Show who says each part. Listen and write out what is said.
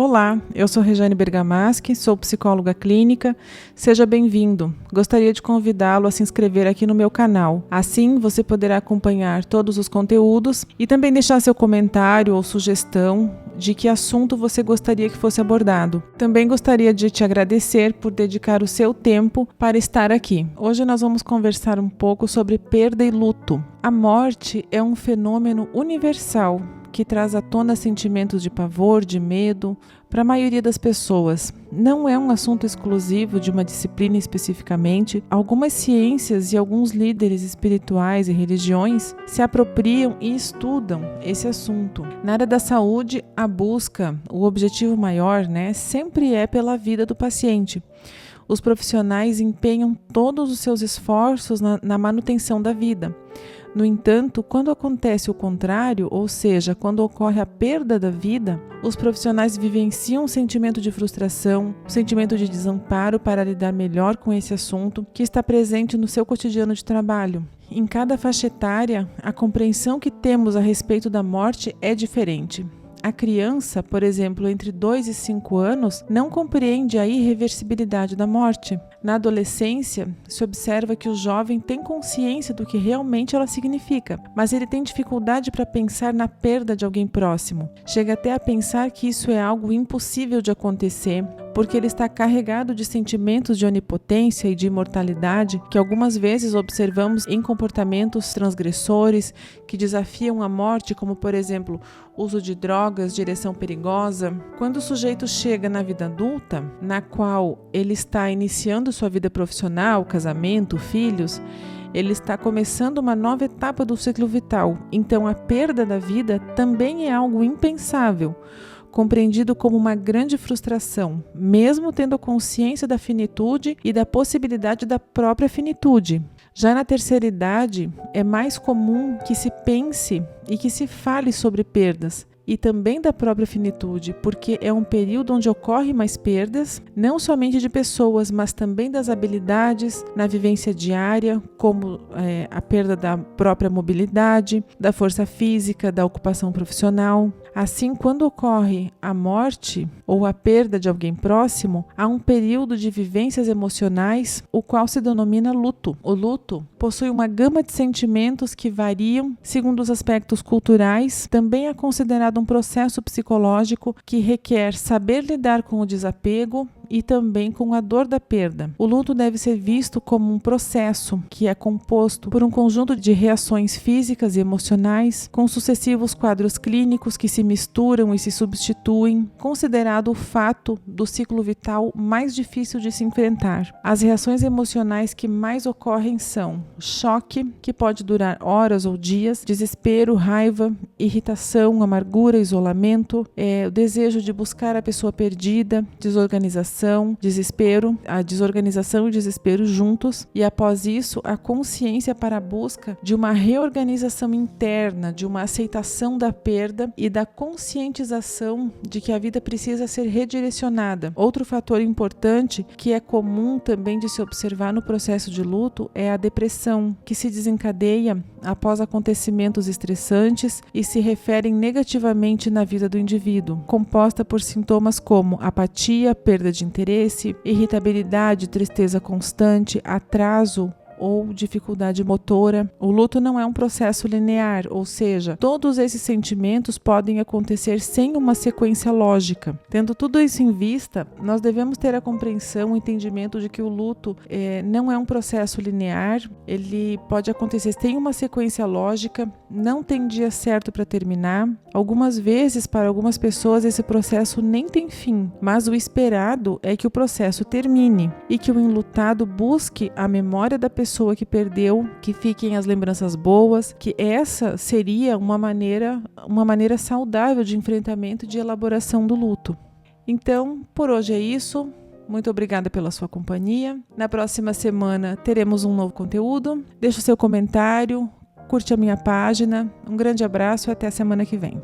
Speaker 1: Olá, eu sou Rejane Bergamaschi, sou psicóloga clínica. Seja bem-vindo. Gostaria de convidá-lo a se inscrever aqui no meu canal. Assim, você poderá acompanhar todos os conteúdos e também deixar seu comentário ou sugestão de que assunto você gostaria que fosse abordado. Também gostaria de te agradecer por dedicar o seu tempo para estar aqui. Hoje nós vamos conversar um pouco sobre perda e luto. A morte é um fenômeno universal que traz à tona sentimentos de pavor, de medo, para a maioria das pessoas. Não é um assunto exclusivo de uma disciplina especificamente. Algumas ciências e alguns líderes espirituais e religiões se apropriam e estudam esse assunto. Na área da saúde, a busca, o objetivo maior, sempre é pela vida do paciente. Os profissionais empenham todos os seus esforços na manutenção da vida. No entanto, quando acontece o contrário, ou seja, quando ocorre a perda da vida, os profissionais vivenciam um sentimento de frustração, um sentimento de desamparo para lidar melhor com esse assunto que está presente no seu cotidiano de trabalho. Em cada faixa etária, a compreensão que temos a respeito da morte é diferente. A criança, por exemplo, entre 2 e 5 anos, não compreende a irreversibilidade da morte. Na adolescência, se observa que o jovem tem consciência do que realmente ela significa, mas ele tem dificuldade para pensar na perda de alguém próximo. Chega até a pensar que isso é algo impossível de acontecer, porque ele está carregado de sentimentos de onipotência e de imortalidade que algumas vezes observamos em comportamentos transgressores que desafiam a morte, como por exemplo, uso de drogas, direção perigosa. Quando o sujeito chega na vida adulta, na qual ele está iniciando sua vida profissional, casamento, filhos, ele está começando uma nova etapa do ciclo vital. Então a perda da vida também é algo impensável, compreendido como uma grande frustração, mesmo tendo consciência da finitude e da possibilidade da própria finitude. Já na terceira idade, é mais comum que se pense e que se fale sobre perdas, e também da própria finitude, porque é um período onde ocorrem mais perdas, não somente de pessoas, mas também das habilidades na vivência diária, como a perda da própria mobilidade, da força física, da ocupação profissional. Assim, quando ocorre a morte ou a perda de alguém próximo, há um período de vivências emocionais, o qual se denomina luto. O luto possui uma gama de sentimentos que variam segundo os aspectos culturais. Também é considerado um processo psicológico que requer saber lidar com o desapego e também com a dor da perda. O luto deve ser visto como um processo que é composto por um conjunto de reações físicas e emocionais, com sucessivos quadros clínicos que se misturam e se substituem, considerado o fato do ciclo vital mais difícil de se enfrentar. As reações emocionais que mais ocorrem são choque, que pode durar horas ou dias, desespero, raiva, irritação, amargura, isolamento, o desejo de buscar a pessoa perdida, desorganização, desespero, a desorganização e o desespero juntos, e após isso a consciência para a busca de uma reorganização interna, de uma aceitação da perda e da conscientização de que a vida precisa ser redirecionada. Outro fator importante que é comum também de se observar no processo de luto é a depressão, que se desencadeia após acontecimentos estressantes e se referem negativamente na vida do indivíduo, composta por sintomas como apatia, perda de interesse, irritabilidade, tristeza constante, atraso ou dificuldade motora. O luto não é um processo linear, ou seja, todos esses sentimentos podem acontecer sem uma sequência lógica. Tendo tudo isso em vista, nós devemos ter a compreensão, o entendimento de que o luto não é um processo linear, ele pode acontecer sem uma sequência lógica, não tem dia certo para terminar. Algumas vezes, para algumas pessoas, esse processo nem tem fim, mas o esperado é que o processo termine e que o enlutado busque a memória da pessoa que perdeu, que fiquem as lembranças boas, que essa seria uma maneira saudável de enfrentamento e de elaboração do luto. Então, por hoje é isso. Muito obrigada pela sua companhia. Na próxima semana teremos um novo conteúdo. Deixe o seu comentário, curte a minha página. Um grande abraço e até a semana que vem.